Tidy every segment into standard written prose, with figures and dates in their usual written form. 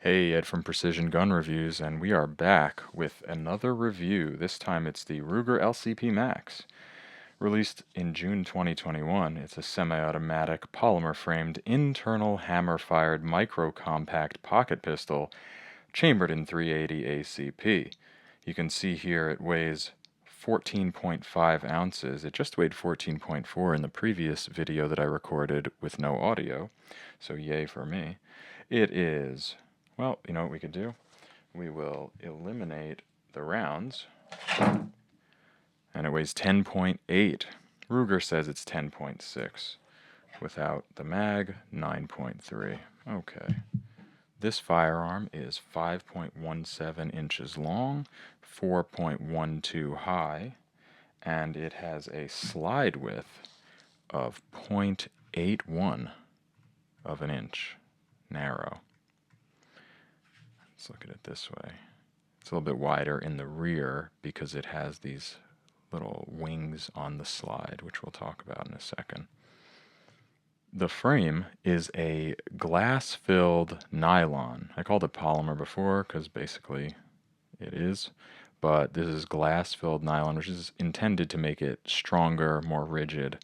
Hey, Ed from Precision Gun Reviews, and we are back with another review. This time it's the Ruger LCP Max. Released in June 2021, it's a semi-automatic polymer-framed internal hammer-fired micro-compact pocket pistol chambered in 380 ACP. You can see here it weighs 14.5 ounces. It just weighed 14.4 in the previous video that I recorded with no audio, so yay for me. It is, well, you know what we could do? We will eliminate the rounds, and it weighs 10.8. Ruger says it's 10.6. Without the mag, 9.3. Okay. This firearm is 5.17 inches long, 4.12 high, and it has a slide width of 0.81 of an inch narrow. Let's look at it this way. It's a little bit wider in the rear because it has these little wings on the slide, which we'll talk about in a second. The frame is a glass-filled nylon. I called it polymer before because basically it is, but this is glass-filled nylon, which is intended to make it stronger, more rigid,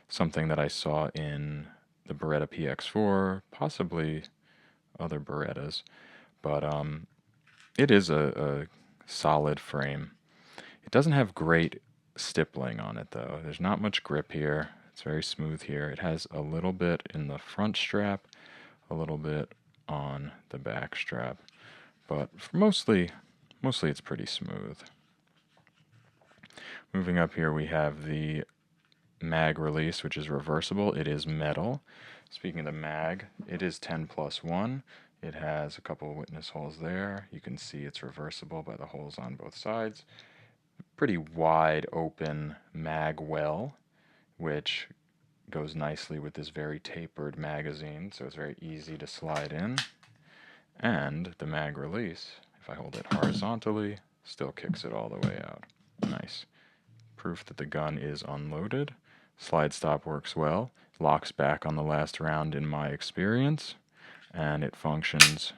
something that I saw in the Beretta PX4, possibly other Berettas, but it is a solid frame. It doesn't have great stippling on it, though. There's not much grip here. It's very smooth here. It has a little bit in the front strap, a little bit on the back strap, but mostly it's pretty smooth. Moving up here, we have the mag release, which is reversible. It is metal. Speaking of the mag, it is 10+1. It has a couple of witness holes there. You can see it's reversible by the holes on both sides. Pretty wide open mag well, which goes nicely with this very tapered magazine, so it's very easy to slide in. And the mag release, if I hold it horizontally, still kicks it all the way out. Nice. Proof that the gun is unloaded. Slide stop works well. Locks back on the last round in my experience, and it functions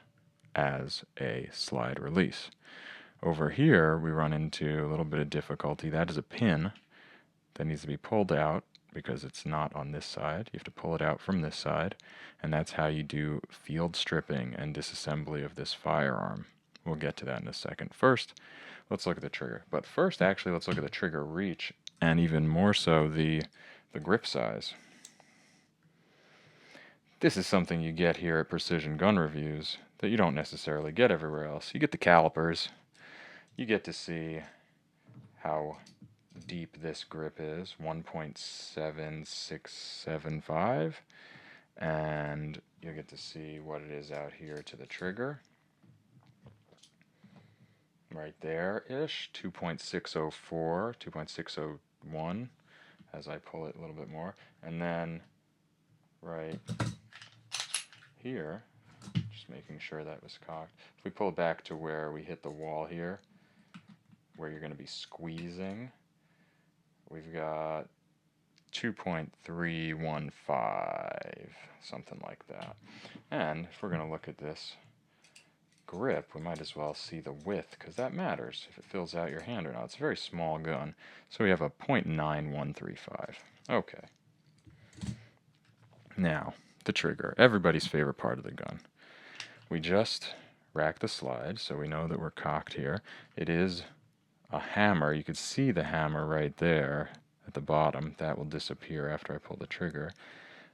as a slide release. Over here, we run into a little bit of difficulty. That is a pin that needs to be pulled out because it's not on this side. You have to pull it out from this side, and that's how you do field stripping and disassembly of this firearm. We'll get to that in a second. First, let's look at the trigger. But first, actually, let's look at the trigger reach, and even more so, the grip size. This is something you get here at Precision Gun Reviews that you don't necessarily get everywhere else. You get the calipers. You get to see how deep this grip is, 1.7675, and you'll get to see what it is out here to the trigger. Right there-ish, 2.604, 2.601 as I pull it a little bit more. And then right here, just making sure that was cocked. If we pull it back to where we hit the wall here, where you're going to be squeezing, we've got 2.315, something like that. And if we're going to look at this grip, we might as well see the width, because that matters if it fills out your hand or not. It's a very small gun, so we have a 0.9135. Okay. Now, the trigger, everybody's favorite part of the gun. We just rack the slide, so we know that we're cocked here. It is a hammer. You can see the hammer right there at the bottom. That will disappear after I pull the trigger.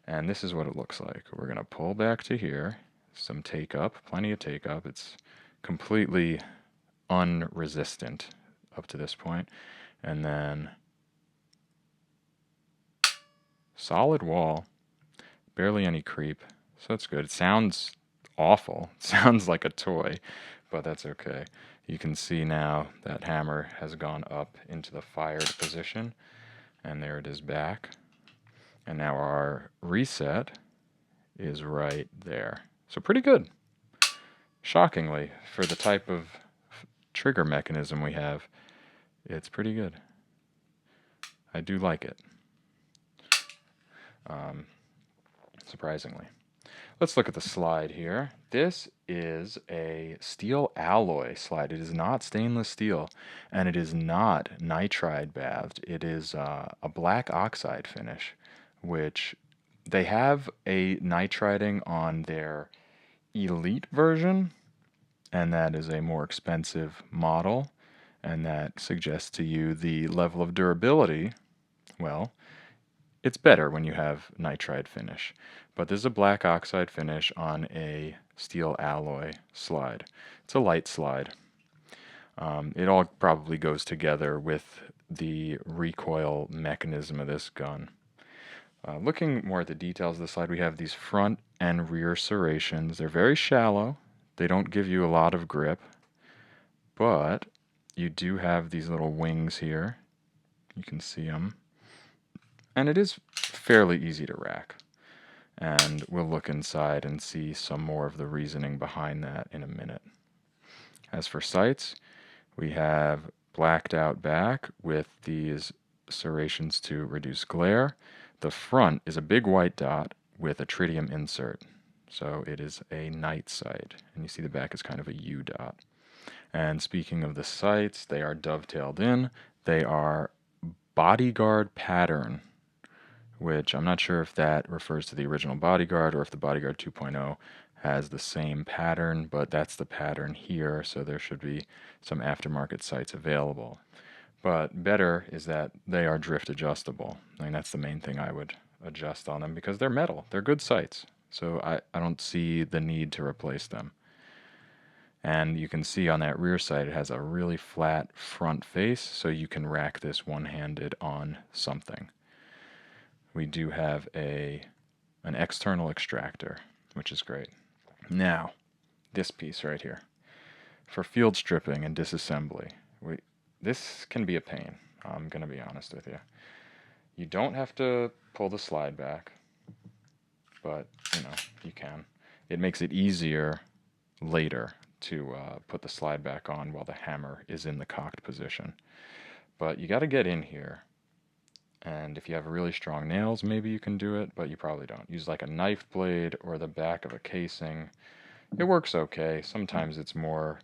And this is what it looks like. We're going to pull back to here. Some take up, plenty of take up. It's completely unresistant up to this point. And then solid wall, barely any creep. So that's good. It sounds awful. It sounds like a toy, but that's okay. You can see now that hammer has gone up into the fired position, and there it is back. And now our reset is right there. So pretty good. Shockingly, for the type of trigger mechanism we have, it's pretty good. I do like it. Surprisingly. Let's look at the slide here. This is a steel alloy slide. It is not stainless steel, and it is not nitride bathed. It is a black oxide finish, which they have a nitriding on their elite version, and that is a more expensive model, and that suggests to you the level of durability. Well, it's better when you have nitride finish, but this is a black oxide finish on a steel alloy slide. It's a light slide. It all probably goes together with the recoil mechanism of this gun. Looking more at the details of the slide, we have these front and rear serrations. They're very shallow. They don't give you a lot of grip, but you do have these little wings here. You can see them. And it is fairly easy to rack. And we'll look inside and see some more of the reasoning behind that in a minute. As for sights, we have blacked out back with these serrations to reduce glare. The front is a big white dot with a tritium insert. So it is a night sight. And you see the back is kind of a U dot. And speaking of the sights, they are dovetailed in. They are Bodyguard pattern, which I'm not sure if that refers to the original Bodyguard or if the Bodyguard 2.0 has the same pattern, but that's the pattern here, so there should be some aftermarket sights available. But better is that they are drift adjustable. I mean, that's the main thing I would adjust on them because they're metal. They're good sights, so I don't see the need to replace them. And you can see on that rear sight it has a really flat front face, so you can rack this one-handed on something. We do have an external extractor, which is great. Now, this piece right here. For field stripping and disassembly, this can be a pain. I'm going to be honest with you. You don't have to pull the slide back, but, you can. It makes it easier later to put the slide back on while the hammer is in the cocked position. But you got to get in here. And if you have really strong nails, maybe you can do it, but you probably don't. Use like a knife blade or the back of a casing. It works okay. Sometimes it's more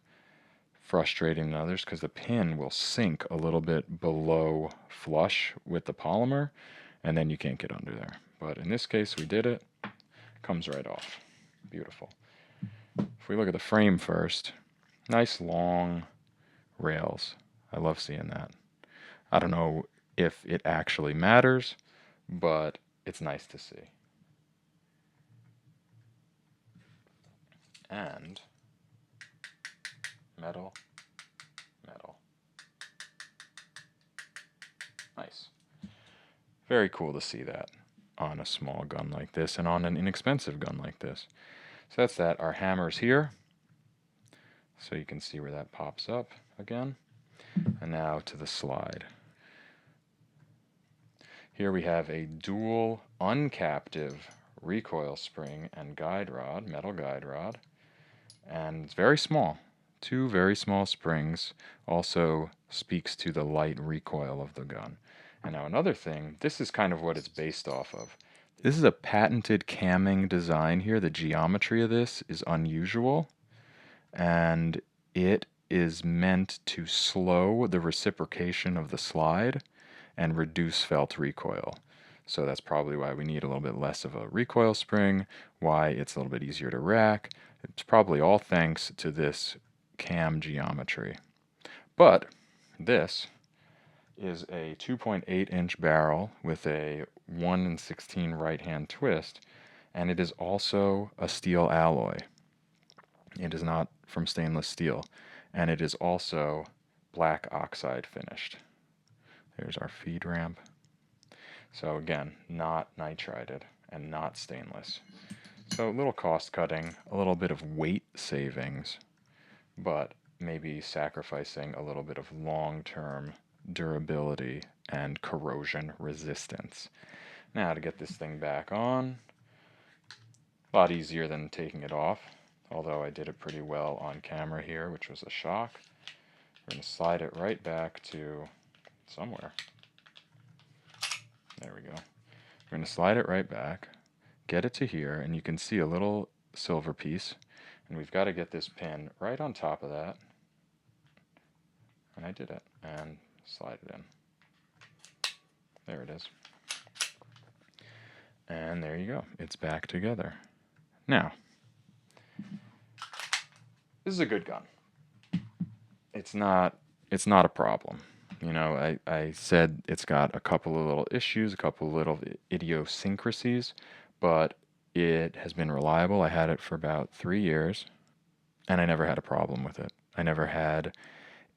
frustrating than others because the pin will sink a little bit below flush with the polymer, and then you can't get under there. But in this case, we did it. Comes right off. Beautiful. If we look at the frame first, nice long rails. I love seeing that. I don't know if it actually matters, but it's nice to see. And metal. Nice. Very cool to see that on a small gun like this and on an inexpensive gun like this. So that's that. Our hammer's here. So you can see where that pops up again. And now to the slide. Here we have a dual uncaptive recoil spring and guide rod, metal guide rod. And it's very small. 2 very small springs also speaks to the light recoil of the gun. And now another thing, this is kind of what it's based off of. This is a patented camming design here. The geometry of this is unusual, and it is meant to slow the reciprocation of the slide and reduce felt recoil. So that's probably why we need a little bit less of a recoil spring, why it's a little bit easier to rack. It's probably all thanks to this cam geometry. But this is a 2.8-inch barrel with a 1/16 right-hand twist, and it is also a steel alloy. It is not from stainless steel, and it is also black oxide finished. There's our feed ramp. So again, not nitrided and not stainless. So a little cost cutting, a little bit of weight savings, but maybe sacrificing a little bit of long-term durability and corrosion resistance. Now to get this thing back on, a lot easier than taking it off, although I did it pretty well on camera here, which was a shock. We're going to slide it right back to somewhere. There we go. We're going to slide it right back. get it to here, and you can see a little silver piece, and we've got to get this pin right on top of that. And I did it, and slide it in. There it is. And there you go. It's back together. Now, this is a good gun. It's not a problem. You know, I said it's got a couple of little issues, a couple of little idiosyncrasies, but it has been reliable. I had it for about 3 years, and I never had a problem with it. I never had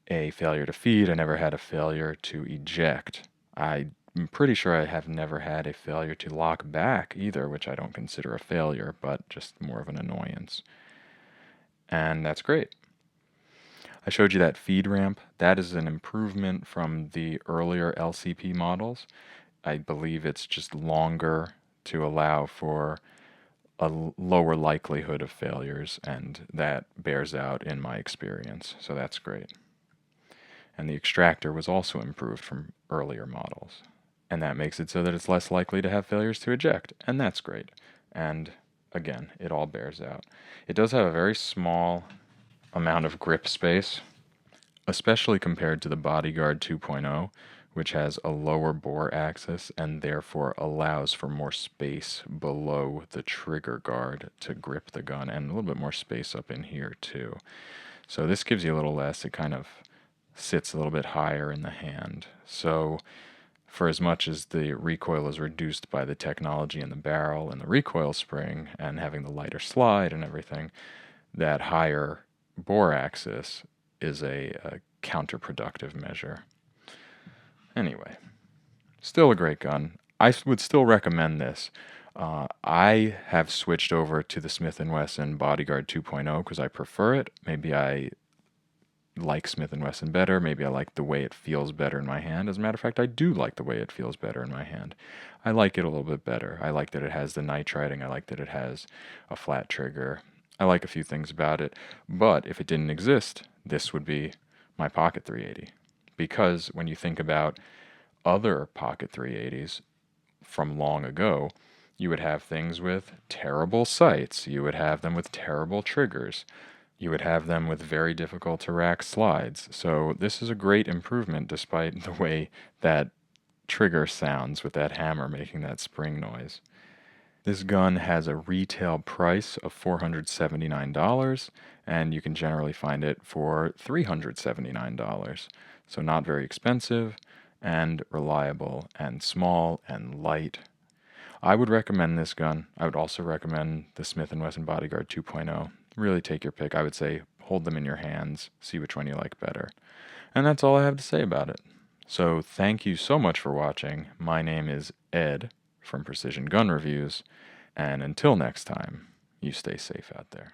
a failure to feed. I never had a failure to eject. I'm pretty sure I have never had a failure to lock back either, which I don't consider a failure, but just more of an annoyance. And that's great. I showed you that feed ramp. That is an improvement from the earlier LCP models. I believe it's just longer to allow for a lower likelihood of failures, and that bears out in my experience, so that's great. And the extractor was also improved from earlier models, and that makes it so that it's less likely to have failures to eject, and that's great. And again, it all bears out. It does have a very small amount of grip space, especially compared to the Bodyguard 2.0, which has a lower bore axis and therefore allows for more space below the trigger guard to grip the gun, and a little bit more space up in here too. So this gives you a little less. It kind of sits a little bit higher in the hand. So for as much as the recoil is reduced by the technology in the barrel and the recoil spring and having the lighter slide and everything, that higher bore axis is a counterproductive measure. Anyway, still a great gun. I would still recommend this. I have switched over to the Smith Wesson Bodyguard 2.0 because I prefer it. Maybe I like Smith & Wesson better. Maybe I like the way it feels better in my hand. As a matter of fact, I do like the way it feels better in my hand. I like it a little bit better. I like that it has the nitriding. I like that it has a flat trigger. I like a few things about it. But if it didn't exist, this would be my Pocket 380. Because when you think about other Pocket 380s from long ago, you would have things with terrible sights. You would have them with terrible triggers. You would have them with very difficult to rack slides. So this is a great improvement despite the way that trigger sounds with that hammer making that spring noise. This gun has a retail price of $479, and you can generally find it for $379. So not very expensive, and reliable, and small, and light. I would recommend this gun. I would also recommend the Smith & Wesson Bodyguard 2.0. Really take your pick. I would say hold them in your hands, see which one you like better. And that's all I have to say about it. So thank you so much for watching. My name is Ed from Precision Gun Reviews, and until next time, you stay safe out there.